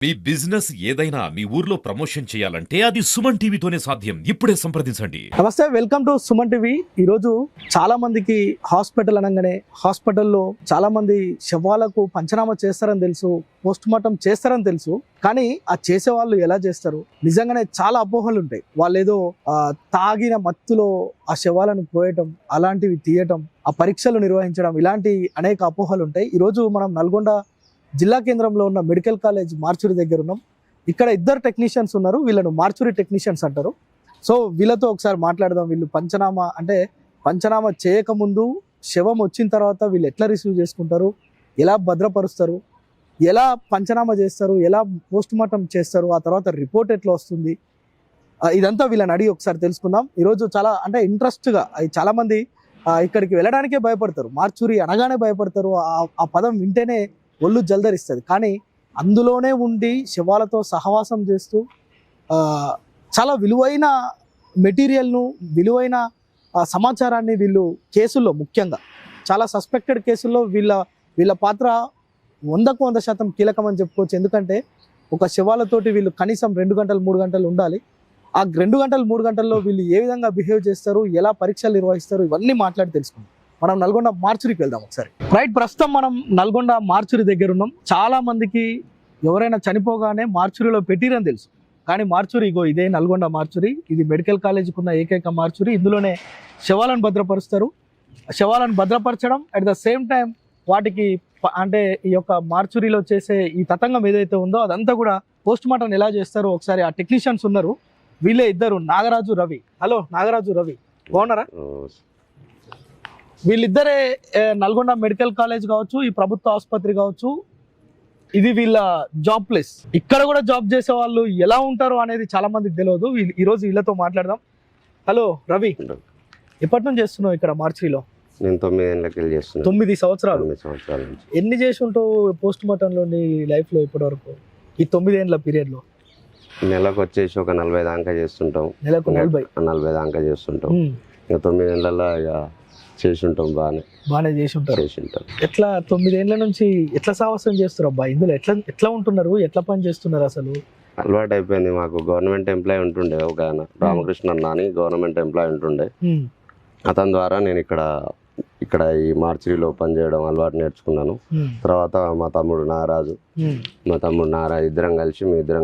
మీ business ఏదైనా మీ ఊర్లో promotion చేయాలంటే అది సుమన్ టీవీతోనే సాధ్యం. ఇప్పుడే సంప్రదించండి. నమస్తే, వెల్కమ్ టు సుమన్ టీవీ. ఈరోజు చాలా మందికి హాస్పిటల్ అనగానే హాస్పిటల్లో చాలా మంది శవాలకు పంచనామా చేస్తారని తెలుసు, పోస్ట్ మార్టం చేస్తారని తెలుసు. కానీ ఆ చేసే వాళ్ళు ఎలా చేస్తారు? నిజంగానే చాలా అపోహలు ఉంటాయి. వాళ్ళు ఏదో తాగిన మత్తులో ఆ శవాలను పోయటం, అలాంటివి తీయటం, ఆ పరీక్షలు నిర్వహించడం, ఇలాంటి అనేక అపోహలు ఉంటాయి. ఈరోజు మనం నల్గొండ జిల్లా కేంద్రంలో ఉన్న మెడికల్ కాలేజ్ మార్చురి దగ్గర ఉన్నాం. ఇక్కడ ఇద్దరు టెక్నీషియన్స్ ఉన్నారు, వీళ్ళను మార్చురి టెక్నీషియన్స్ అంటారు. సో వీళ్ళతో ఒకసారి మాట్లాడదాం. వీళ్ళు పంచనామా చేయకముందు శవం వచ్చిన తర్వాత వీళ్ళు ఎట్లా రిసీవ్ చేసుకుంటారు, ఎలా భద్రపరుస్తారు, ఎలా పంచనామా చేస్తారు, ఎలా పోస్ట్ మార్టం చేస్తారు, ఆ తర్వాత రిపోర్ట్ ఎట్లా వస్తుంది, ఇదంతా వీళ్ళని అడిగి ఒకసారి తెలుసుకుందాం. ఈరోజు చాలా ఇంట్రెస్ట్గా చాలామంది ఇక్కడికి వెళ్ళడానికే భయపడతారు, మార్చురి అనగానే భయపడతారు. ఆ పదం వింటేనే ఒళ్ళు జల్దరిస్తుంది. కానీ అందులోనే ఉండి శవాలతో సహవాసం చేస్తూ చాలా విలువైన మెటీరియల్ను, విలువైన సమాచారాన్ని వీళ్ళు కేసుల్లో, ముఖ్యంగా చాలా సస్పెక్టెడ్ కేసుల్లో వీళ్ళ పాత్ర 100% కీలకమని చెప్పుకోవచ్చు. ఎందుకంటే ఒక శవాలతోటి వీళ్ళు కనీసం 2 గంటలు 3 గంటలు ఉండాలి. ఆ 2 గంటలు 3 గంటల్లో వీళ్ళు ఏ విధంగా బిహేవ్ చేస్తారు, ఎలా పరీక్షలు నిర్వహిస్తారు, ఇవన్నీ మాట్లాడి తెలుసుకుందాం. మనం నల్గొండ మార్చురికి వెళ్దాం ఒకసారి. రైట్, ప్రస్తుతం మనం నల్గొండ మార్చురి దగ్గర ఉన్నాం. చాలా మందికి ఎవరైనా చనిపోగానే మార్చురిలో పెట్టిరని తెలుసు, కానీ మార్చురి ఇదే నల్గొండ మార్చురి. ఇది మెడికల్ కాలేజీకి ఉన్న ఏకైక మార్చురి. ఇందులోనే శవాలను భద్రపరుస్తారు. శవాలను భద్రపరచడం అట్ ద సేమ్ టైం వాటికి అంటే ఈ యొక్క మార్చురిలో చేసే ఈ తతంగం ఏదైతే ఉందో అదంతా కూడా పోస్ట్ మార్టం ఎలా చేస్తారో ఒకసారి ఆ టెక్నీషియన్స్ ఉన్నారు. వీళ్ళే ఇద్దరు, నాగరాజు, రవి. హలో నాగరాజు, రవి, బాగున్నారా? వీళ్ళిద్దరే నల్గొండ మెడికల్ కాలేజ్ కావచ్చు, ఈ ప్రభుత్వ ఆసుపత్రి కావచ్చు, ఇది వీళ్ళ జాబ్ ప్లేస్. ఇక్కడ కూడా జాబ్ చేసే వాళ్ళు ఎలా ఉంటారో అనేది చాలా మందికి తెలియదు. ఈరోజు వీళ్ళతో మాట్లాడదాం. హలో రవి, ఎప్పటి నుంచి చేస్తున్నావు ఇక్కడ మార్చిలో? నేను 9 ఏళ్ళకి వెళ్ళి చేస్తున్నాను. 9 సంవత్సరాలు. 9 సంవత్సరాల నుంచి. ఎన్ని చేసి ఉంటావు పోస్ట్ మార్టంలో నీ లైఫ్లో ఇప్పటి వరకు, ఈ 9 ఏళ్ళ పీరియడ్లో? నెలకు వచ్చేసి ఒక 40 దాకా చేస్తుంటాం. నెలకు 40 దాకా చేస్తుంటాం. ఇంకా 9 ఏళ్ళల్లో ఇక చేసి ఉంటాం. బాగానే చేసి ఉంటాం. ఎట్లా 9 ఏళ్ళ నుంచి ఎట్లా సాహసం చేస్తారు అబ్బా? ఇందులో ఎట్లా ఉంటున్నారు, ఎట్లా పని చేస్తున్నారు? అసలు అలవాటు అయిపోయింది మాకు. గవర్నమెంట్ ఎంప్లాయ్ ఉంటుండే ఒక ఆయన, రామకృష్ణ అన్న అని గవర్నమెంట్ ఎంప్లాయ్ ఉంటుండే. అతని ద్వారా నేను ఇక్కడ ఈ మార్చిలో పనిచేయడం అలవాటు నేర్చుకున్నాను. తర్వాత మా తమ్ముడు నాగరాజు ఇద్దరం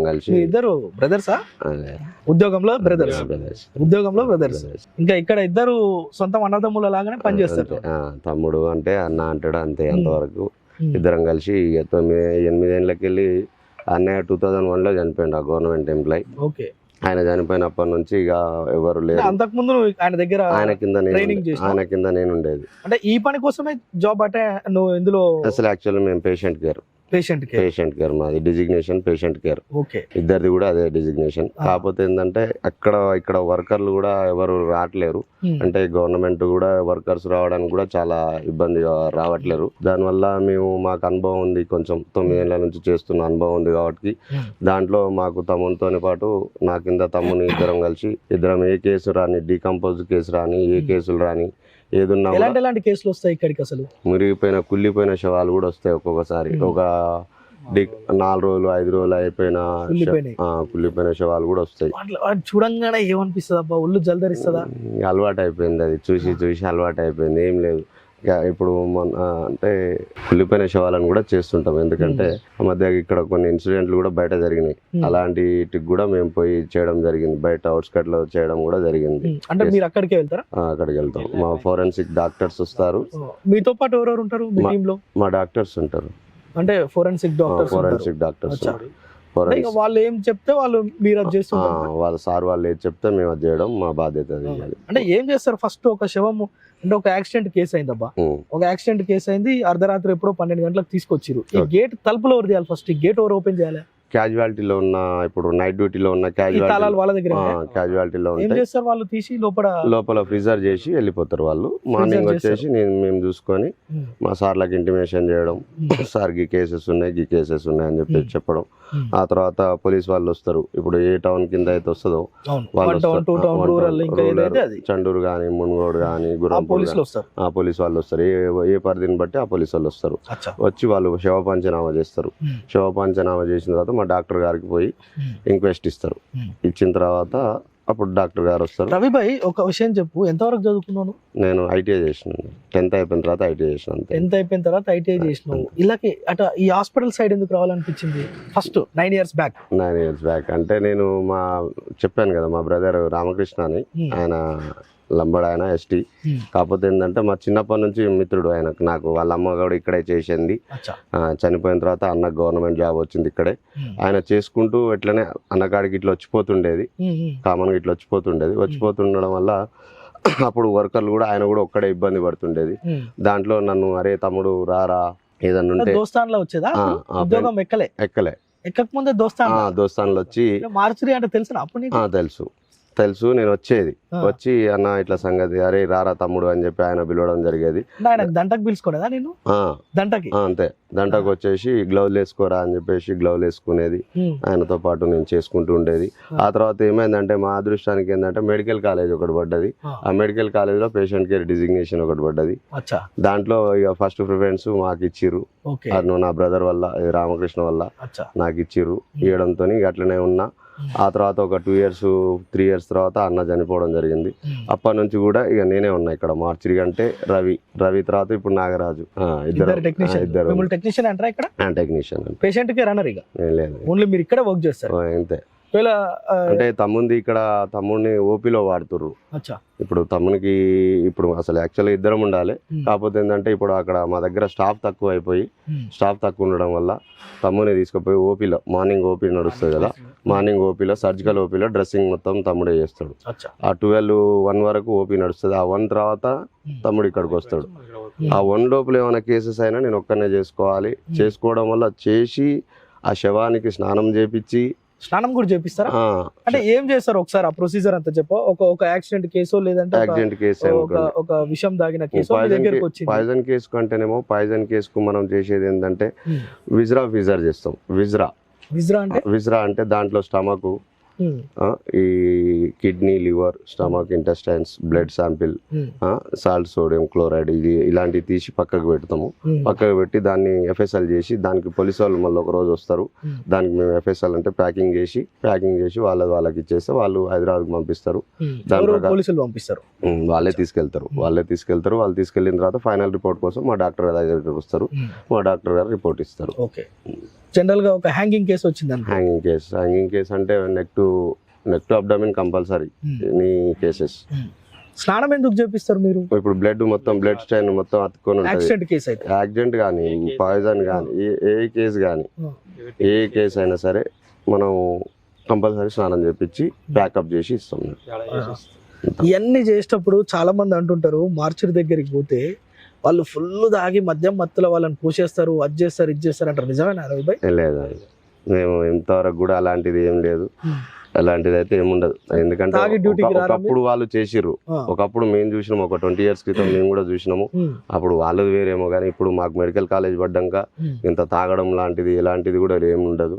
కలిసి ఇద్దరు బ్రదర్సా? ఉద్యోగంలో బ్రదర్స్. ఇంకా ఇక్కడ ఇద్దరు సొంత అన్నదమ్ముల లాగానే పనిచేస్తారు. తమ్ముడు అంటే అన్న అంటాడు అంతే. అంతవరకు ఇద్దరం కలిసి 8 ఏళ్ళకి వెళ్ళి అన్నయ్య 2001లో చనిపోయిండు, ఆ గవర్నమెంట్ ఎంప్లాయ్. ఓకే. ఆయన చనిపోయినప్పటి నుంచి ఇక ఎవరు లేరు. అంతకుముందు ఆయన కింద నేను ఉండేది. అంటే ఈ పని కోసమే జాబ్ అంటే నువ్వు ఇందులో? అసలు యాక్చువల్లీ మేము పేషెంట్ కేర్ మాది డిజిగ్నేషన్, పేషెంట్ కేర్. ఓకే. ఇద్దరిది కూడా అదే డిజిగ్నేషన్. కాకపోతే ఏంటంటే ఇక్కడ వర్కర్లు కూడా ఎవరు రావట్లేరు. అంటే గవర్నమెంట్ కూడా వర్కర్స్ రావడానికి కూడా చాలా ఇబ్బంది, రావట్లేరు. దానివల్ల మాకు అనుభవం ఉంది, కొంచెం 9 ఏళ్ళ నుంచి చేస్తున్న అనుభవం ఉంది కాబట్టి దాంట్లో మాకు తమ్మునితోని పాటు నా కింద తమ్ముని ఇద్దరం ఏ కేసు రాని, డీకంపోజ్ కేసు రాని, ఏ కేసులు రాని, ఏదున్నా ఎలాంటి కేసులు వస్తాయి ఇక్కడికి? అసలు కుళ్ళిపోయిన శవాలు కూడా వస్తాయి. ఒక్కొక్కసారి ఒక 4 రోజులు 5 రోజులు అయిపోయిన కుళ్ళిపోయిన శవాలు కూడా వస్తాయి. చూడంగానే ఏమనిపిస్తుంది అబ్బా? ఒళ్ళు జల్దరిస్తుందా? అలవాటు అయిపోయింది, అది చూసి అలవాటు అయిపోయింది. ఏం లేదు, ఇప్పుడు అంటే కుళ్ళిపోయిన శవాలను కూడా చేస్తుంటాం. ఎందుకంటే ఆ మధ్య ఇక్కడ కొన్ని ఇన్సిడెంట్లు కూడా బయట జరిగినాయి. అలాంటికి కూడా మేము పోయి చేయడం జరిగింది. బయట అవుట్స్కట్ లో చేయడం కూడా జరిగింది. అంటే మీరు అక్కడికి వెళ్తారా? అక్కడికి వెళ్తాం. మా ఫోరెన్సిక్ డాక్టర్స్ వస్తారు. మీతో పాటు ఎవరెవరు ఉంటారు మీ టీంలో? మా డాక్టర్స్ ఉంటారు. అంటే ఫోరెన్సిక్ డాక్టర్స్ వాళ్ళు ఏం చెప్తే వాళ్ళు మీరు అది చేస్తుంటారు. వాళ్ళ సార్ వాళ్ళు ఏది చెప్తే మేము అది చేయడం మా బాధ్యత. అంటే ఏం చేస్తారు? ఫస్ట్ ఒక శవము అంటే ఒక యాక్సిడెంట్ కేసు అయింది అబ్బా, ఒక యాక్సిడెంట్ కేసు అయింది, అర్ధరాత్రి ఎప్పుడో 12 గంటలకు తీసుకొచ్చారు. ఈ గేట్ తలుపులు ఎవరు తీయాలి? ఫస్ట్ ఈ గేట్ ఎవరు ఓపెన్ చేయాలి? క్యాజువాలిటీలో ఉన్న, ఇప్పుడు నైట్ డ్యూటీలో ఉన్న వాళ్ళ దగ్గర క్యాజువాలిటీలో ఏం చేస్తారు? వాళ్ళు తీసి లోపల ఫ్రీజర్ చేసి వెళ్ళిపోతారు. వాళ్ళు మార్నింగ్ వచ్చేసి మేము చూసుకొని మా సార్లకు ఇంటిమేషన్ చేయడం, సార్ గీ కేసెస్ ఉన్నాయి అని చెప్పి చెప్పడం. ఆ తర్వాత పోలీస్ వాళ్ళు వస్తారు. ఇప్పుడు ఏ టౌన్ కింద అయితే వస్తుందో వాళ్ళు వస్తారు. చండూరు కానీ, మున్గోడు కానీ, పోలీస్ వాళ్ళు వస్తారు. ఏ పరిధిని బట్టి ఆ పోలీస్ వాళ్ళు వస్తారు. వచ్చి వాళ్ళు శవ పంచనామా చేస్తారు. శవ పంచనామా చేసిన తర్వాత మా డాక్టర్ గారికి పోయి ఇంక్వెస్ట్ ఇస్తారు. ఇచ్చిన తర్వాత అప్పుడు డాక్టర్ గారు వస్తారు. రవి భాయ్, ఒక విషయం చెప్పు, ఎంతవరకు చదువుకున్నాను? నేను ఐటీఐ చేసినాను. 10th అయిపోయిన తర్వాత ఐటీఐ చేసినాను. 10th అయిపోయిన తర్వాత ఐటీఐ చేసినావు. ఇలాగే అట ఈ హాస్పిటల్ సైడ్ ఎందుకు రావాలనిపించింది first 9 years back? 9 years back అంటే నేను చెప్పాను కదా, మా బ్రదర్ రామకృష్ణ అని, ఆయన లంబడ్, ఆయన ఎస్టీ. కాకపోతే ఏంటంటే మా చిన్నప్పటి నుంచి మిత్రుడు ఆయనకు. నాకు వాళ్ళ అమ్మ కూడా ఇక్కడే చేసింది. చనిపోయిన తర్వాత అన్న గవర్నమెంట్ జాబ్ వచ్చింది ఇక్కడే. ఆయన చేసుకుంటూ ఎట్లనే అన్నకాడికి ఇట్లా వచ్చిపోతుండేది, కామన్గా ఇట్లా వచ్చిపోతుండడం వల్ల అప్పుడు వర్కర్లు కూడా ఆయన కూడా ఒక్కడే ఇబ్బంది పడుతుండేది. దాంట్లో నన్ను, అరే తమ్ముడు రారా ఏదన్నా ఉంటే, దోస్తాన్లో వచ్చేదా ఉద్యోగం? ఎక్కకముందే దోస్తాన్లో వచ్చి మార్చురీ అంటే తెలుసు అప్పుడు? తెలుసు. నేను వచ్చి అన్న ఇట్లా సంగతి, అరే రారా తమ్ముడు అని చెప్పి ఆయన పిలవడం జరిగేది. దంటకు పిలుచుకోలేదా నేను? దంటకి అంతే, దంటకు వచ్చేసి గ్లౌజ్ వేసుకోరా అని చెప్పేసి గ్లౌజ్ వేసుకునేది. ఆయనతో పాటు నేను చేసుకుంటూ ఉండేది. ఆ తర్వాత ఏమైందంటే మా అదృష్టానికి ఏంటంటే మెడికల్ కాలేజ్ ఒకటి పడ్డది. ఆ మెడికల్ కాలేజ్ లో పేషెంట్ కేర్ డిజిగ్నేషన్ ఒకటి పడ్డది. దాంట్లో ఇక ఫస్ట్ ప్రిఫరెన్స్ మాకు ఇచ్చిర్రు. నా బ్రదర్ వల్ల, రామకృష్ణ వల్ల నాకు ఇచ్చిర్రు. ఇవ్వడంతో అట్లనే ఉన్నా. ఆ తర్వాత ఒక 2 years 3 years తర్వాత అన్న చనిపోవడం జరిగింది. అప్పటి నుంచి కూడా ఇక నేనే ఉన్నా ఇక్కడ. మార్చిరి అంటే రవి తర్వాత ఇప్పుడు నాగరాజు. ఇద్దరు టెక్నీషియన్ అంటారా ఇక్కడ? టెక్నీషియన్. పేషెంట్ కేర్ అనరు ఇక? లేదు, ఓన్లీ మీరు ఇక్కడ వర్క్ చేస్తారు అంతే. అంటే తమ్ముడిని ఓపీలో వాడుతుర్రు. ఇప్పుడు తమ్మునికి ఇప్పుడు అసలు యాక్చువల్గా ఇద్దరం ఉండాలి. కాకపోతే ఏంటంటే ఇప్పుడు అక్కడ మా దగ్గర స్టాఫ్ తక్కువ ఉండడం వల్ల తమ్ముని తీసుకుపోయి ఓపీలో, మార్నింగ్ ఓపీ నడుస్తుంది కదా, మార్నింగ్ ఓపీలో, సర్జికల్ ఓపీలో డ్రెస్సింగ్ మొత్తం తమ్ముడే చేస్తాడు. ఆ 12-1 వరకు ఓపీ నడుస్తుంది. ఆ 1 తర్వాత తమ్ముడు ఇక్కడికి వస్తాడు. ఆ 1 లోపల ఏమైనా కేసెస్ అయినా నేను ఒక్కనే చేసుకోవాలి. చేసుకోవడం వల్ల చేసి ఆ శవానికి స్నానం కూడా చేపిస్తారా? అంటే ఏం చేస్తారు ఒకసారి ఆ ప్రొసీజర్ అంతా చెప్పు. ఒక యాక్సిడెంట్ కేసు, లేదంటే ఒక విషం దాగిన కేసు దగ్గరికి వచ్చింది. పాయిజన్ కేసు కంటేనేమో, పాయిజన్ కేసుకు మనం చేసేది ఏంటంటే విజ్రా చేస్తాం. విజ్రా అంటే దాంట్లో స్టమక్, ఈ kidney, liver, stomach, intestines, blood sample, salt, sodium chloride, ఇలాంటివి తీసి పక్కకు పెడతాము. పక్కకు పెట్టి దాన్ని FSL చేసి, దానికి పోలీసు వాళ్ళు మళ్ళీ ఒక రోజు వస్తారు. దానికి మేము FSL అంటే ప్యాకింగ్ చేసి వాళ్ళకి ఇచ్చేస్తే వాళ్ళు హైదరాబాద్ పంపిస్తారు. వాళ్ళే తీసుకెళ్తారు. వాళ్ళు తీసుకెళ్లిన తర్వాత ఫైనల్ రిపోర్ట్ కోసం మా డాక్టర్ దగ్గరికి వస్తారు. మా డాక్టర్ గారు రిపోర్ట్ ఇస్తారు. జనరల్ గా ఒక హ్యాంగింగ్ కేసు వచ్చింది. హ్యాంగింగ్ కేసు అంటే neck to abdomen compulsory any cases. స్నానం ఎందుకు చేపిస్తారు మీరు? ఇప్పుడు బ్లడ్ స్టైన్ మొత్తం అతుక్కొని ఉంటుంది. యాక్సిడెంట్ కానీ, పాయిజన్ కానీ, ఏ కేసు అయినా సరే మనం కంపల్సరీ స్నానం చేపించి ప్యాకప్ చేసి ఇస్తాం. ఇవన్నీ చేసేటప్పుడు చాలా మంది అంటుంటారు, మార్చురి దగ్గరికి పోతే వాళ్ళు ఫుల్ తాగి మత్తులో వాళ్ళని పూసేస్తారు, అది చేస్తారు, ఇది చేస్తారు అంటారు. నిజమేనా రవి భాయ్? లేదు, మేము ఇంతవరకు కూడా అలాంటిది ఏం లేదు. అలాంటిది అయితే ఏముండదు. ఎందుకంటే ఒకప్పుడు వాళ్ళు చేసిర్రు. ఒకప్పుడు మేము చూసినాము, ఒక 20 years క్రితం మేము కూడా చూసినాము. అప్పుడు వాళ్ళది వేరేమో, కానీ ఇప్పుడు మాకు మెడికల్ కాలేజ్ పడ్డాక ఇంత తాగడం లాంటిది ఎలాంటిది కూడా ఏముండదు.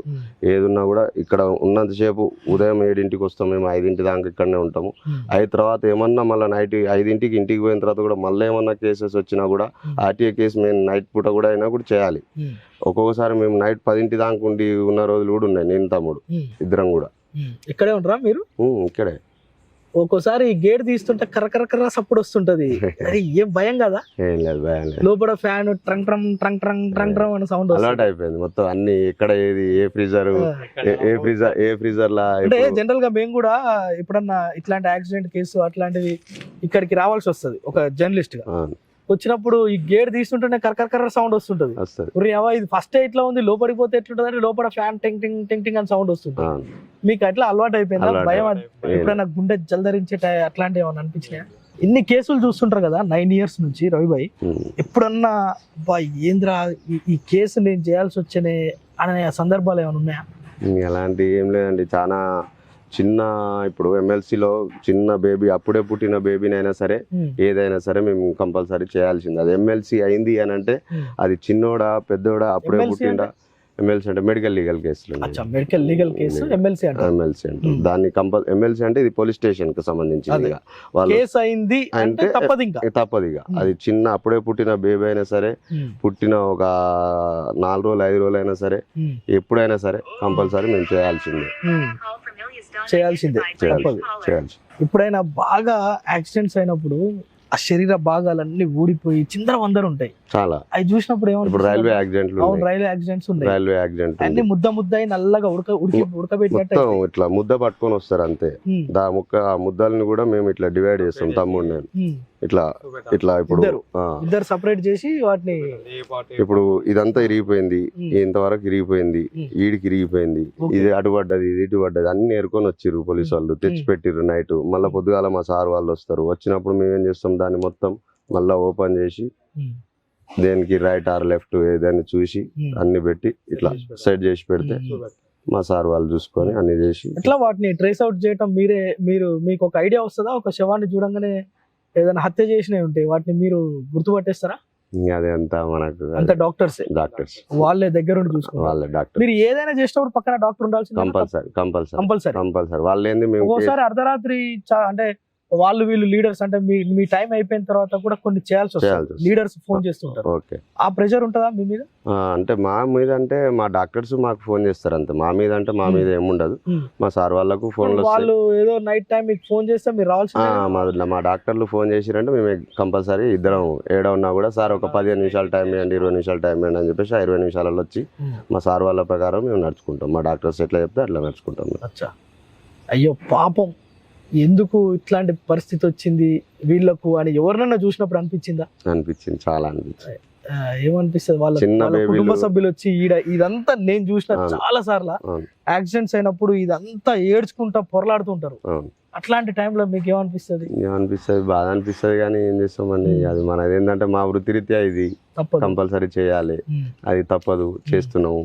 ఏదున్నా కూడా ఇక్కడ ఉన్నంతసేపు ఉదయం 7 వస్తాం, మేము 5 దాకా ఇక్కడనే ఉంటాము. 5 తర్వాత ఏమన్నా మళ్ళీ నైట్ 5 ఇంటికి పోయిన తర్వాత కూడా మళ్ళీ ఏమన్నా కేసెస్ వచ్చినా కూడా RTA కేసు మేము నైట్ పూట కూడా అయినా కూడా చేయాలి. ఒక్కొక్కసారి మేము నైట్ 10 దాకా ఉండి ఉన్న రోజులు కూడా ఉన్నాయి. నేను తమ్ముడు ఇద్దరం కూడా ఇక్కడే ఉంటారా మీరు? ఇక్కడే. ఒక్కోసారి గేట్ తీస్తుంటే కర్ర సప్పుడు వస్తుంటది. ఏం భయం కదా? ఏం లేదు, భయం లేదు. లోపల ఫ్యాన్ ట్రంగ్ ట్రంగ్ ట్రంగ్ ట్రంగ్ ట్రంగ్ ట్రంగ్ అని సౌండ్ అలవాటు అయిపోయింది మొత్తం. అన్ని ఎక్కడ ఏది ఏ ఫ్రీజర్ లా. అంటే జనరల్ గా మేము కూడా ఎప్పుడన్నా ఇట్లాంటి యాక్సిడెంట్ కేసు అట్లాంటివి ఇక్కడికి రావాల్సి వస్తుంది ఒక జర్నలిస్ట్ గా. వచ్చినప్పుడు ఈ గేట్ తీస్తుంటేనే కర్ర సౌండ్ వస్తుంటది. ఇది ఫస్ట్ ఇట్లా ఉంది, లోపడిపోతే ఎట్లుంటది అంటే లోపల ఫ్యాన్ టింగ్ టింగ్ టింగ్ టింగ్ అని సౌండ్ వస్తుంటది. మీకు అట్లా అలవాటు అయిపోయిందా? భయం ఎప్పుడైనా గుండె జలధరించే అట్లాంటివి ఏమైనా అనిపించినాయా? ఇన్ని కేసులు చూస్తుంటారు కదా 9 years నుంచి రవి భాయ్, ఎప్పుడన్నా ఏంద్రా ఈ కేసు నేను చేయాల్సి వచ్చనే అనే సందర్భాలు ఏమైనా ఉన్నాయా? అలాంటి ఏం లేదండి. చాలా చిన్న, ఇప్పుడు MLCలో చిన్న బేబీ, అప్పుడే పుట్టిన బేబీనైనా సరే ఏదైనా సరే మేము కంపల్సరీ చేయాల్సింది. అది MLC అయింది అని అంటే అది చిన్నోడా పెద్దోడా, అప్పుడే పుట్టిండా, ఎమ్మెల్సీ అంటే మెడికల్ లీగల్ కేసులు అచ్చా మెడికల్ లీగల్ కేసు ఎమ్మెల్సీ అంటారు. ఎమ్మెల్సీ అంటే దాన్ని ఎమ్మెల్సీ అంటే ఇది పోలీస్ స్టేషన్ కి సంబంధించింది. అదే. ఇక వాళ్ళు కేసు అయింది అంటే అంటే తప్పదు ఇంకా. తప్పదు ఇక అది చిన్న అప్పుడే పుట్టిన బేబీ అయినా సరే, పుట్టిన ఒక 4 రోజులు 5 రోజులు అయినా సరే, ఎప్పుడైనా సరే కంపల్సరీ మేము చేయాల్సిందే. చేయాల్సిందే తప్పదు. చేయాల్సి ఎప్పుడైనా బాగా యాక్సిడెంట్స్ అయినప్పుడు ఆ శరీర భాగాలన్నీ ఊడిపోయి చిందరవందరు ఉంటాయి. చాలా అవి చూసినప్పుడు ఇప్పుడు రైల్వే యాక్సిడెంట్లు అవును రైల్వే యాక్సిడెంట్స్ ఉన్నాయి. రైల్వే యాక్సిడెంట్ అన్ని ముద్ద అయి నల్లగా ఉడకబెట్టినట్టు మొత్తం ఇట్లా ముద్ద పట్టుకొని వస్తారు అంతే. ఆ ముద్దల్ని కూడా మేము ఇట్లా డివైడ్ చేస్తాం తమ్ముడు నేను ఇట్లా ఇట్లా ఇప్పుడు ఇద్దరు సపరేట్ చేసి వాటిని ఇప్పుడు ఇదంతా ఇరిగిపోయింది, ఇంతవరకు ఇరిగిపోయింది, ఈడికి ఇరిగిపోయింది, ఇది అటు పడ్డది, ఇది ఇటు పడ్డది అన్ని ఏరుకొని వచ్చిర్రు పోలీసు వాళ్ళు, తెచ్చి పెట్టిర్రు నైట్. మళ్ళీ పొద్దుగాల మా సార్ వాళ్ళు వస్తారు. వచ్చినప్పుడు మేము ఏం చేస్తాం, దాన్ని మొత్తం మళ్ళా ఓపెన్ చేసి దేనికి రైట్ ఆర్ లెఫ్ట్ ఏదైనా చూసి అన్ని పెట్టి ఇట్లా సెట్ చేసి పెడితే మా సార్ వాళ్ళు చూసుకొని అన్ని చేసి ఎట్లా వాటిని ట్రేస్ అవుట్ చేయటం మీకు ఒక ఐడియా వస్తుందా? ఒక శవాన్ని చూడంగానే ఏదైనా హత్య చేసినవి ఉంటాయి, వాటిని మీరు గుర్తుపట్టేస్తారా? అదే అంతా మనకు అంత డాక్టర్స్ వాళ్ళే దగ్గర ఉండి చూసుకోవాలి. వాళ్ళే డాక్టర్. మీరు ఏదైనా చేసినప్పుడు పక్కన డాక్టర్ ఉండాల్సింది కంపల్సరీ. వాళ్ళు ఏంది మేము ఒక్కోసారి అర్ధరాత్రి అంటే వాళ్ళు వీళ్ళు లీడర్స్ అంటే మీ టైం అయిపోయిన తర్వాత కూడా కొన్ని చేయాల్సి వస్తుంది. లీడర్స్ ఫోన్ చేస్తుంటారు. ఆ ప్రెషర్ ఉంటుందా మీ మీద? అంటే మా మీద అంటే మా డాక్టర్స్ మాకు ఫోన్ చేస్తారు అంతే. మా మీద అంటే మా మీద ఏముండదు. మా సార్ వాళ్ళకు ఫోన్ వాళ్ళు ఏదో నైట్ టైం మీకు ఫోన్ చేస్తే మీరు రావాల్సింది. మా డాక్టర్లు ఫోన్ చేసిరంటే మేము కంపల్సరీ ఇద్దరం ఏడ ఉన్నా కూడా సార్ ఒక 15 నిమిషాలు టైం ఇవ్వండి, 20 నిమిషాలు టైం ఇవ్వండి అని చెప్పేసి 20 నిమిషాలలో వచ్చి మా సార్ వాళ్ళ ప్రకారం మేము నడుచుకుంటాం. మా డాక్టర్స్ ఎట్లా చెప్తే అట్లా నడుచుకుంటాం. అచ్చా అయ్యో పాపం ఎందుకు ఇట్లాంటి పరిస్థితి వచ్చింది వీళ్ళకు అని ఎవరినన్నా చూసినప్పుడు అనిపించిందా? అనిపించింది, చాలా అనిపించింది. ఏమనిపిస్తుంది వాళ్ళ కుటుంబ సభ్యులు వచ్చి ఇదంతా నేను చూసిన చాలా సార్లు యాక్సిడెంట్స్ అయినప్పుడు ఇదంతా ఏడ్చుకుంటా పొరలాడుతుంటారు. అట్లాంటి టైంలో మీకు ఏమనిపిస్తుంది? బాధ అనిపిస్తుంది కానీ ఏం చేస్తామండి, అది మనది ఏంటంటే మా వృత్తిరీత్యా ఇది కంపల్సరీ చేయాలి, అది తప్పదు, చేస్తున్నాము.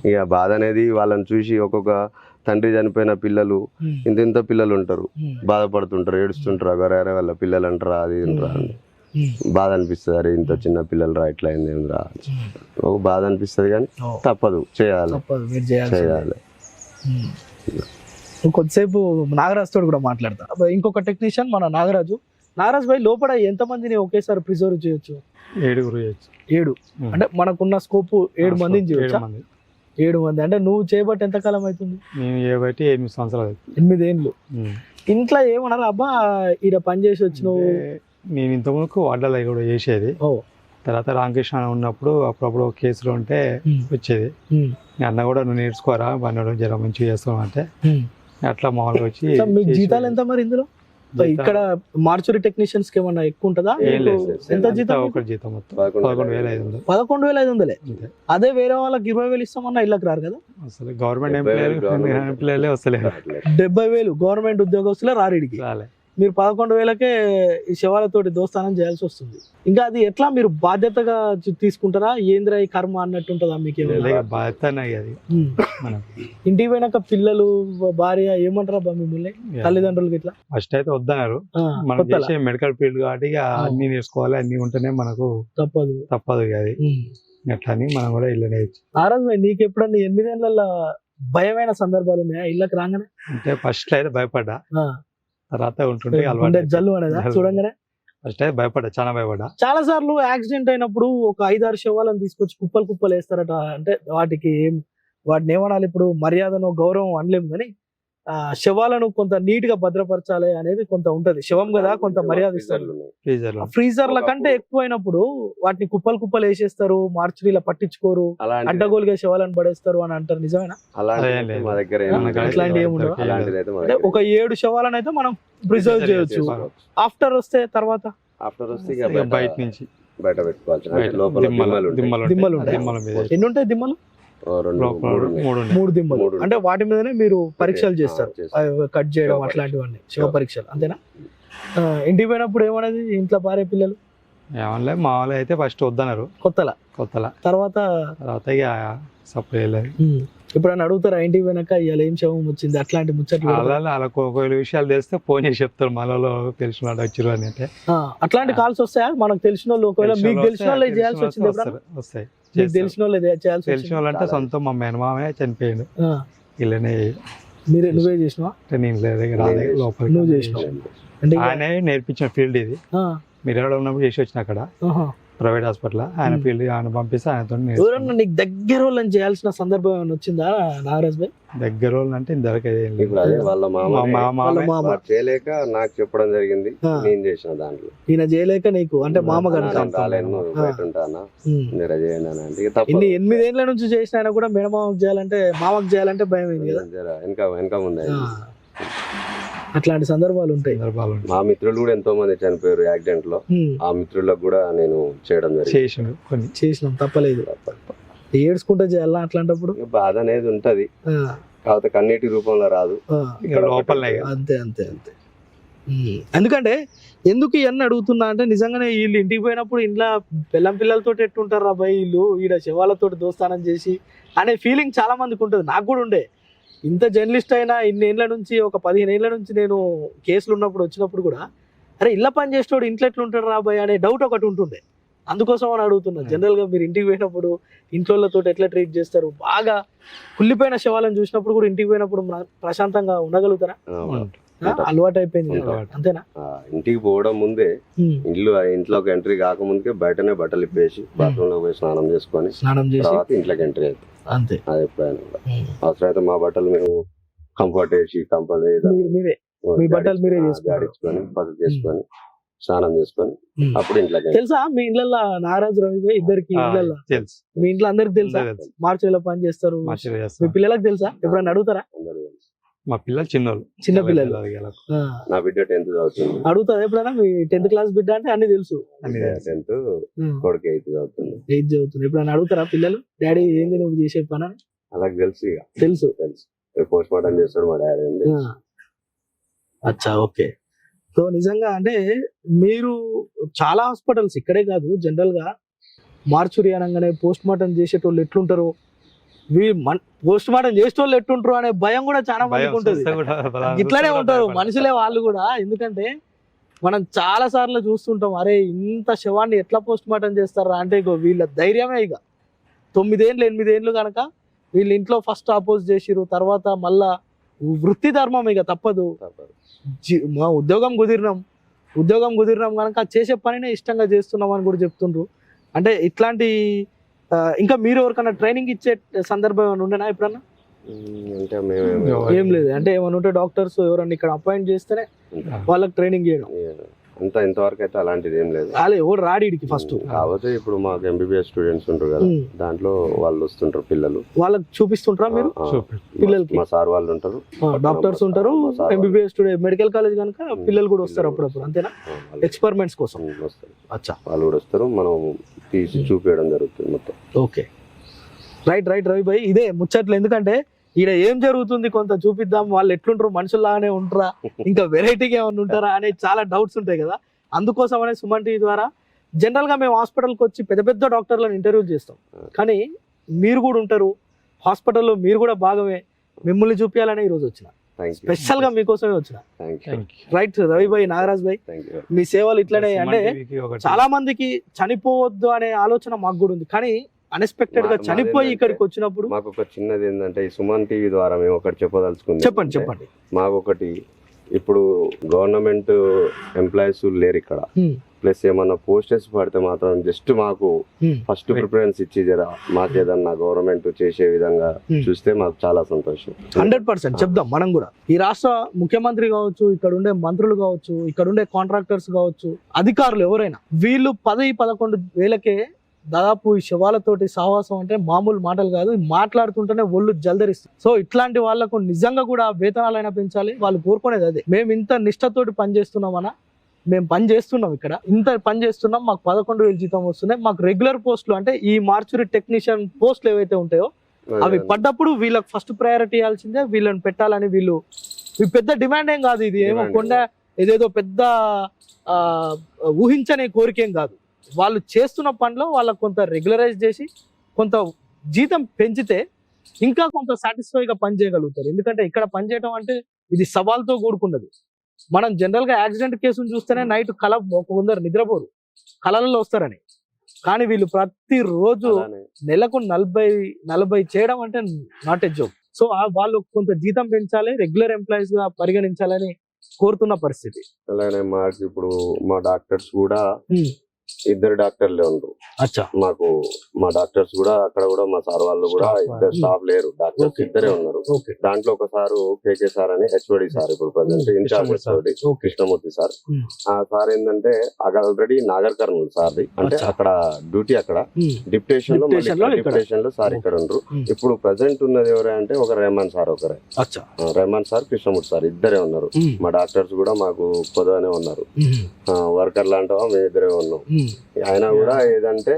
ఇక బాధ అనేది వాళ్ళని చూసి ఒక్కొక్క తండ్రి చనిపోయిన పిల్లలు ఇంత పిల్లలు ఉంటారు, బాధపడుతుంటారు, ఏడుస్తుంటారు, అగరే వాళ్ళ పిల్లలు అంటారా అది అంటారా అని బాధ అనిపిస్తుంది. అరే ఇంత చిన్న పిల్లలు రా ఇట్లా అయింది రా ఒక బాధ అనిపిస్తుంది కానీ తప్పదు, చేయాలి. కొద్దిసేపు నాగరాజ్ తోడు కూడా మాట్లాడతా. ఇంకొక టెక్నీషియన్ మన నాగరాజు భాయ్, లోపల ఎంతమందిని ఒకేసారి ప్రిజర్వ్ చేయొచ్చు? 7 చేయొచ్చు. 7 అంటే మనకున్న స్కోప్ 7 మందిని చేయొచ్చు. 7 మంది అంటే నువ్వు చేయబట్టి ఎంత కాలం అవుతుంది? నేను చేయబట్టి 8 సంవత్సరాలు. 8 ఏళ్ళు. ఇంట్లో ఏమన్నారు అబ్బా ఈడ పని చేసి వచ్చినావు? నేను ఇంతకుముందుకు వడ్డల కూడా చేసేది. తర్వాత రామకృష్ణ ఉన్నప్పుడు అప్పుడప్పుడు కేసులు ఉంటే వచ్చేది. అన్న కూడా నువ్వు నేర్చుకోరా పని జర మంచిగా చేస్తావు అంటే అట్లా మామూలుగా వచ్చి. మీకు జీతాలు ఎంత మరి ఇందులో? ఇక్కడ మార్చురీ టెక్నీషియన్స్ కి ఏమన్నా ఎక్కువ ఉంటుందా? ఎంత జీతం? ఒకటి జీతం మొత్తం 11,500. 11,500. అదే వేరే వాళ్ళకి 20,000 ఇస్తామన్నా ఇళ్ళకి రారు కదా అసలు. గవర్నమెంట్ ఎంప్లాయీలే వస్తలేదు. 70,000 గవర్నమెంట్ ఉద్యోగస్తులే రారీడికి. మీరు 11,000కే ఈ శవాలతోటి దోస్తానం చేయాల్సి వస్తుంది. ఇంకా అది ఎట్లా మీరు బాధ్యతగా తీసుకుంటారా? ఏంద్రా ఈ కర్మ అన్నట్టు ఉంటుందా మీకు? బాధ్యత ఇంటికి పోయినాక పిల్లలు భార్య ఏమంటారా మిమ్మల్ని తల్లిదండ్రులకి? ఇట్లా ఫస్ట్ అయితే వద్దన్నారు. మనం చేసే మెడికల్ ఫీల్డ్ కాబట్టి అన్ని నేర్చుకోవాలి, అన్ని ఉంటేనే మనకు తప్పదు అది. అట్లా అని మనం కూడా ఇల్లు నేర్చు. నారాజ్ భాయ్, నీకు ఎప్పుడన్నా 8 ఏళ్ళ భయమైన సందర్భాలు ఉన్నాయా ఇళ్ళకి రాగానే? అంటే ఫస్ట్ అయితే భయపడ్డా, తర్వాత ఉంటుంటే జల్లు అనేదా చూడంగానే? ఫస్ట్ అయితే భయపడ్డా, చాలా భయపడ్డా. చాలా సార్లు యాక్సిడెంట్ అయినప్పుడు ఒక 5-6 శవాలను తీసుకొచ్చి కుప్పలు వేస్తారట. అంటే వాటిని ఏమనాలి, ఇప్పుడు మర్యాదను గౌరవం అనలేము కానీ శవాలను కొంత నీట్ గా భద్రపరచాలి అనేది కొంత ఉంటది. శవం కదా, కొంత మర్యాద ఇస్తారు. ఫ్రీజర్ల కంటే ఎక్కువైనప్పుడు వాటిని కుప్పలు వేసేస్తారు, మార్చురీలా పట్టించుకోరు, అడ్డగోలుగా శవాలను పడేస్తారు అని అంటారు. నిజమేనా? అట్లాంటి ఏముండదు. అంటే ఒక 7 శవాలను అయితే మనం ప్రిజర్వ్ చేయొచ్చు. ఆఫ్టర్ వస్తే తర్వాత బయట నుంచి బయట పెట్టుకోవాలి. దిమ్మలు ఉంటాయి. ఎన్ని ఉంటాయి దిమ్మలు? 3 దిమ్మలు. అంటే వాటి మీదనే మీరు పరీక్షలు చేస్తారు, కట్ చేయడం అట్లాంటివన్నీ, శివ పరీక్షలు, అంతేనా? ఇంటికి పోయినప్పుడు ఏమనేది ఇంట్లో భార్య పిల్లలు? ఏమన్నా మా వాళ్ళు అయితే ఫస్ట్ వద్దన్నారు, కొత్తల. తర్వాత ఇక సప్లై ఇప్పుడు అని అడుగుతారా ఇంటికి పోయినాక ఇవాళ ఏం శవం వచ్చింది అట్లాంటి ముచ్చట్లు అలా అలా కొన్ని విషయాలు తెలిస్తే ఫోన్ చేసి చెప్తారు మనలో తెలిసిన వాళ్ళు వచ్చారు అని అంటే అట్లాంటి కాల్స్ వస్తాయా మనకు తెలిసిన వాళ్ళు ఒకవేళ మీకు తెలిసిన వాళ్ళే చేయాల్సి వచ్చింది ఎప్పుడన్నా? వస్తాయి మీకు తెలిసిన వాళ్ళే చేయాల్సి తెలిసిన వాళ్ళు అంటే సొంతం మా మేనమామే చనిపోయాడు ఇలానే నువ్వే చేసినావా? నేను లోపలికి నువ్వు చేసినావు అంటే ఆయన నేర్పించిన ఫీల్డ్ ఇది. మీరు ఎవడ ఉన్నప్పుడు చేసి వచ్చిన అక్కడ ప్రైవేట్ హాస్పిటల్ ఆయన ఫీల్డ్ ఆయన పంపిస్తే ఆయనతో ఎవరన్నా నీకు దగ్గర వాళ్ళని చేయాల్సిన సందర్భం ఏమైనా వచ్చిందా నాగరాజ్ భాయ్? దగ్గర వాళ్ళు అంటే ఇంతవరకు ఇప్పుడు అదే వాళ్ళ వాళ్ళ మామ. మామ చేయలేక నాకు చెప్పడం జరిగింది, నేను చేసిన దాంట్లో. ఈయన చేయలేక నీకు అంటే మామ కనుక రాలేను, బయట ఉంటానా, మీరు చేయండి అని అంటే ఇక తప్పదు. ఇన్ని 8 ఏళ్ల నుంచి చేసిన ఆయన కూడా మేనమామకు చేయాలంటే మామకు చేయాలంటే భయం అయింది కదా. జర వెనక ముందే అట్లాంటి సందర్భాలు ఉంటాయి. మా మిత్రులు కూడా ఎంతో మంది చనిపోయారు యాక్సిడెంట్ లో. ఆ మిత్రులకు కూడా నేను చేయడం జరిగింది. చేసినాం, తప్పలేదు. ఏడ్చుకుంటా చేయాలా అట్లాంటప్పుడు? బాధ అనేది ఉంటది, కాకపోతే కన్నీటి రూపంలో రాదు. అంతే అంతే అంతే. ఎందుకంటే ఎందుకు ఇవన్నీ అడుగుతున్నా అంటే నిజంగానే వీళ్ళు ఇంటికి పోయినప్పుడు ఇంట్లో పిల్లలతో ఎట్టుంటారు రా బాయ్ వీళ్ళు ఈడ శవాలతో దోస్తానం చేసి అనే ఫీలింగ్ చాలా మందికి ఉంటుంది. నాకు కూడా ఉండే. ఇంత జర్నలిస్ట్ అయినా ఇన్ని ఏళ్ళ నుంచి ఒక 15 ఏళ్ళ నుంచి నేను కేసులు ఉన్నప్పుడు వచ్చినప్పుడు కూడా అరే ఇళ్ళ పని చేసేవాడు ఇంట్లో ఎట్లుంటాడు రా బాయ్ అనే డౌట్ ఒకటి ఉంటుండే. అందుకోసం అని అడుగుతున్నా. జనరల్గా మీరు ఇంటికి పోయినప్పుడు ఇంట్లోతో ఎట్లా ట్రీట్ చేస్తారు? బాగా కుళ్ళిపోయిన శవాలను చూసినప్పుడు కూడా ఇంటికి పోయినప్పుడు ప్రశాంతంగా ఉండగలుగుతారా? అలవాటు అయిపోయింది అంతేనా? ఇంటికి పోవడం ముందే ఇంట్లోకి ఎంట్రీ కాకముందుకే బయటనే బట్టలు ఇప్పేసి బాత్రూమ్ లో పోయి స్నానం చేసి తర్వాత ఇంట్లోకి ఎంట్రీ అవుతుంది. అంతే. అది ఎప్పుడైనా కూడా అవసరమైతే మా బట్టలు మేము కంఫర్ట్ వేసి మీ బట్టలు మీరే జాడించుకొని పసుపు చేసుకొని స్నానం చేసుకొని అప్పుడు ఇంట్లోకి. తెలుసా మీ ఇళ్ళల్లో నాగరాజు రవి ఇద్దరికి ఇళ్ళల్లో మీ ఇంట్లో అందరికి తెలుసా మార్చిలో పని చేస్తారు? మీ పిల్లలకు తెలుసా? ఎప్పుడైనా అడుగుతారా? మా పిల్లలు చిన్న పిల్లలు. నా బిడ్డ 10th చదువుతుంది. అడుగుతారా ఎప్పుడైనా? మీ 10th క్లాస్ బిడ్డ అంటే అన్ని తెలుసు. 10th కొడుకు 8th చదువుతుంది. 8th చదువుతుంది. ఎప్పుడైనా అడుగుతారా పిల్లలు డాడీ ఏంది నువ్వు చేసే పని? అలాగే తెలుసు. ఇక తెలుసు. పోస్ట్ మార్టం చేస్తాడు మా డాడీ. అచ్చా, ఓకే. సో నిజంగా అంటే మీరు చాలా హాస్పిటల్స్ ఇక్కడే కాదు జనరల్ గా మార్చురి అనగానే పోస్ట్ మార్టం చేసేటోళ్ళు ఎట్లుంటారు, పోస్ట్ మార్టం చేసేటోళ్ళు ఎట్లుంటారు అనే భయం కూడా చాలా మందికి ఉంటుంది. ఇట్లానే ఉంటారు మనుషులే వాళ్ళు కూడా. ఎందుకంటే మనం చాలా సార్లు చూస్తుంటాం, అరే ఇంత శవాన్ని ఎట్లా పోస్ట్ మార్టం చేస్తారా అంటే వీళ్ళ ధైర్యమే. ఇక 9 ఏళ్ళు 8 ఏళ్ళు కనుక వీళ్ళ ఇంట్లో ఫస్ట్ అపోజ్ చేసిరు, తర్వాత మళ్ళా వృత్తి ధర్మం ఇక తప్పదు. మా ఉద్యోగం కుదిరినాం కనుక చేసే పనినే ఇష్టంగా చేస్తున్నాం అని కూడా చెప్తుండ్రు. అంటే ఇట్లాంటి ఇంకా మీరు ఎవరికైనా ట్రైనింగ్ ఇచ్చే సందర్భం ఏమైనా ఉండేనా ఎప్పుడన్నా? ఏం లేదు. అంటే ఏమైనా ఉంటే డాక్టర్స్ ఎవరన్నా ఇక్కడ అపాయింట్ చేస్తేనే వాళ్ళకి ట్రైనింగ్ చేయడం ఇంతవరకు అయితే అలాంటిది ఏం లేదు. ఎవరు రాడికి ఫస్ట్ కాకపోతే ఇప్పుడు మాకు MBBS స్టూడెంట్స్ ఉంటారు కదా, దాంట్లో వాళ్ళు వస్తుంటారు పిల్లలు, వాళ్ళకి చూపిస్తుంటారా మీరు? పిల్లలకి మా సార్ వాళ్ళు ఉంటారు, డాక్టర్స్ ఉంటారు, MBBS స్టూడెంట్ మెడికల్ కాలేజ్ కనుక పిల్లలు కూడా వస్తారు అప్పుడప్పుడు. అంతేనా? ఎక్స్పెరిమెంట్స్ కోసం వస్తారు. అచ్చా, వాళ్ళు కూడా వస్తారు, మనం తీసి చూపించడం జరుగుతుంది మొత్తం. ఓకే, రైట్ రవి భాయ్. ఇదే ముచ్చట్లు. ఎందుకంటే ఈడ ఏం జరుగుతుంది కొంత చూపిద్దాం, వాళ్ళు ఎట్లుంటారు, మనుషుల్లాగానే ఉంటారా, ఇంకా వెరైటీగా ఏమైనా ఉంటారా అనే చాలా డౌట్స్ ఉంటాయి కదా. అందుకోసం అనే సుమన్ టీవీ ద్వారా జనరల్ గా మేము హాస్పిటల్కి వచ్చి పెద్ద డాక్టర్లను ఇంటర్వ్యూ చేస్తాం, కానీ మీరు కూడా ఉంటారు హాస్పిటల్లో, మీరు కూడా భాగమే. మిమ్మల్ని చూపించాలని ఈరోజు వచ్చిన, స్పెషల్ గా మీకోసమే వచ్చిన. రైట్ రవి భాయ్, నాగరాజ్ భాయ్, మీ సేవలు ఇట్లనే. అంటే చాలా మందికి చనిపోవద్దు అనే ఆలోచన మాకు కూడా ఉంది, కానీ అన్ఎక్స్పెక్టెడ్ గా చనిపోయి ఇక్కడికి వచ్చినప్పుడు మాకు ఒక చిన్నది ఏంటంటే ఈ సుమన్ టీవీ ద్వారా మేము ఒకటి చెప్పదలుచుకుంది. చెప్పండి. మాకు ఒకటి, ఇప్పుడు గవర్నమెంట్ ఎంప్లాయీస్ లేరు ఇక్కడ, ప్లస్ ఏమన్నా పోస్టర్స్ పడితే మాత్రం జస్ట్ మాకు ఫస్ట్ ప్రిఫరెన్స్ ఇచ్చి జర మాకేదన్నా గవర్నమెంట్ చేసే విధంగా చూస్తే మాకు చాలా సంతోషం. 100% చెప్దాం. మనం కూడా ఈ రాష్ట్ర ముఖ్యమంత్రి కావచ్చు, ఇక్కడ ఉండే మంత్రులు కావచ్చు, ఇక్కడ ఉండే కాంట్రాక్టర్స్ కావచ్చు, అధికారులు ఎవరైనా, వీళ్ళు 10-11 వేలకే దాదాపు ఈ శవాలతోటి సహవాసం అంటే మామూలు మాటలు కాదు. మాట్లాడుతుంటేనే ఒళ్ళు జల్దరిస్తుంది. సో ఇట్లాంటి వాళ్ళకు నిజంగా కూడా వేతనాలైనా పెంచాలి. వాళ్ళు కోరుకునేది అదే. మేము ఇంత నిష్ఠతోటి పని చేస్తున్నామన్నా, మేము పని చేస్తున్నాం, ఇక్కడ ఇంత పని చేస్తున్నాం, మాకు 11,000 జీతం వస్తున్నాయి. మాకు రెగ్యులర్ పోస్టులు అంటే ఈ మార్చురీ టెక్నీషియన్ పోస్టులు ఏవైతే ఉంటాయో అవి పడ్డప్పుడు వీళ్ళకి ఫస్ట్ ప్రయారిటీ ఇవ్వాల్సిందే, వీళ్ళని పెట్టాలని. వీళ్ళు పెద్ద డిమాండ్ ఏం కాదు, ఇది ఏమో ఏదేదో పెద్ద ఊహించని కోరికేం కాదు. వాళ్ళు చేస్తున్న పనిలో వాళ్ళకు కొంత రెగ్యులరైజ్ చేసి కొంత జీతం పెంచితే ఇంకా కొంత సాటిస్ఫైగా పని చేయగలుగుతారు. ఎందుకంటే ఇక్కడ పని చేయడం అంటే ఇది సవాల్తో కూడుకున్నది. మనం జనరల్ గా యాక్సిడెంట్ కేసును చూస్తేనే నైట్ కొందరు నిద్రపోరు, కళలలో వస్తారని. కానీ వీళ్ళు ప్రతిరోజు అలానే నెలకు 40 చేయడం అంటే నాట్ ఎ జోక్. సో వాళ్ళు కొంత జీతం పెంచాలి, రెగ్యులర్ ఎంప్లాయీస్ గా పరిగణించాలని కోరుతున్న పరిస్థితి. అలానే మాకు ఇప్పుడు మా డాక్టర్స్ కూడా ఇద్దరు డాక్టర్లే ఉండరు. అచ్చా. మాకు మా డాక్టర్స్ కూడా అక్కడ కూడా మా సార్ వాళ్ళు కూడా Staff ఇద్దరు స్టాఫ్ లేరు, డాక్టర్స్ Okay. ఇద్దరే ఉన్నారు. ఓకే దాంట్లో ఒక సారు కేకే సార్ అని హెచ్ఓడి సార్, ఇప్పుడు present in charge HOD okay. Krishnamurthy sir. Hmm. ఆ సార్ ఏంటంటే ఆల్రెడీ నాగర్ కర్నూలు సార్ది, అంటే అచ్చా. అక్కడ డ్యూటీ అక్కడ డిప్యుటేషన్ లో Deputation లో ఇక్కడ. డిప్యుటేషన్ లో సార్ ఇక్కడ ఉండరు. Hmm. ఇప్పుడు ప్రజెంట్ ఉన్నది ఎవరే అంటే ఒక రెహమాన్ సార్ ఒకరే. అచ్చా. రెహమాన్ సార్, కృష్ణమూర్తి సార్ ఇద్దరే ఉన్నారు. మా డాక్టర్స్ కూడా మాకు పొదవనే ఉన్నారు. వర్కర్ లాంటివా మేము ఇద్దరే ఉన్నాం. ఆయన కూడా ఏదంటే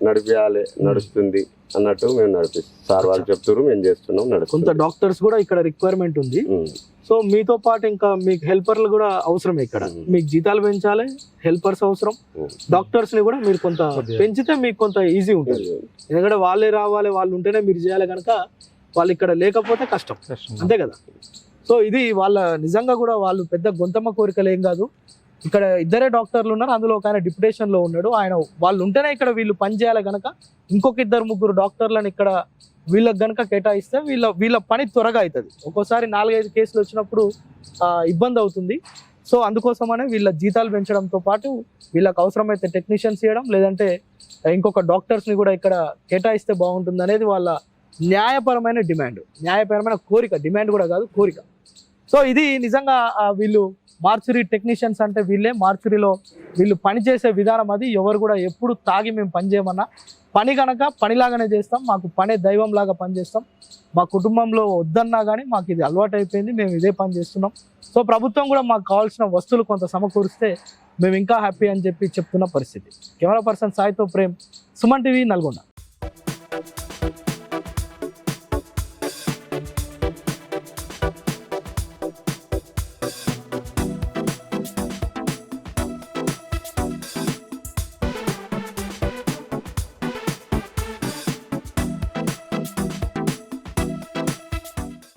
నడిపియాలి, నడుస్తుంది అన్నట్టు మేము నడిపిస్తాం. సార్ వాళ్ళు చెప్తారు, మేము చేస్తున్నాం, కొంత నడుస్తుంది. డాక్టర్స్ కూడా ఇక్కడ రిక్వైర్మెంట్ ఉంది. సో మీతో పాటు ఇంకా మీకు హెల్పర్లు కూడా అవసరం. ఇక్కడ మీకు జీతాలు పెంచాలి, హెల్పర్స్ అవసరం. డాక్టర్స్ ని కూడా మీరు కొంత పెంచితే మీకు కొంత ఈజీ ఉంటుంది. ఎందుకంటే వాళ్ళే రావాలి, వాళ్ళు ఉంటేనే మీరు చేయాలి కనుక వాళ్ళు ఇక్కడ లేకపోతే కష్టం, అంతే కదా. సో ఇది వాళ్ళ నిజంగా కూడా వాళ్ళు పెద్ద గొంతమ్మ కోరికలు ఏం కాదు. ఇక్కడ ఇద్దరే డాక్టర్లు ఉన్నారు, అందులో ఒక ఆయన డిప్యుటేషన్ లో ఉన్నాడు. ఆయన వాళ్ళు ఉంటేనే ఇక్కడ వీళ్ళు పని చేయాలి కనుక ఇంకొక 2-3 డాక్టర్లను ఇక్కడ వీళ్ళకి గనక కేటాయిస్తే వీళ్ళ పని త్వరగా అవుతుంది. ఒక్కోసారి 4-5 కేసులు వచ్చినప్పుడు ఇబ్బంది అవుతుంది. సో అందుకోసమనే వీళ్ళ జీతాలు పెంచడంతో పాటు వీళ్ళకి అవసరమైతే టెక్నీషియన్స్ ఇవ్వడం, లేదంటే ఇంకొక డాక్టర్స్ని కూడా ఇక్కడ కేటాయిస్తే బాగుంటుంది అనేది వాళ్ళ న్యాయపరమైన డిమాండ్, న్యాయపరమైన కోరిక. డిమాండ్ కూడా కాదు, కోరిక. సో ఇది నిజంగా వీళ్ళు మార్చురీ టెక్నీషియన్స్ అంటే వీళ్ళే. మార్చురీలో వీళ్ళు పనిచేసే విధానం అది. ఎవరు కూడా ఎప్పుడు తాగి మేము పని చేయమన్నా పని కనుక పనిలాగానే చేస్తాం. మాకు పనే దైవం లాగా పనిచేస్తాం. మా కుటుంబంలో వద్దన్నా కానీ మాకు ఇది అలవాటు అయిపోయింది, మేము ఇదే పని చేస్తున్నాం. సో ప్రభుత్వం కూడా మాకు కావాల్సిన వస్తువులు కొంత సమకూరిస్తే మేము ఇంకా హ్యాపీ అని చెప్పి చెప్తున్న పరిస్థితి. కెమెరా పర్సన్ సాయితో ప్రేమ్, సుమన్ టీవీ, నల్గొండ.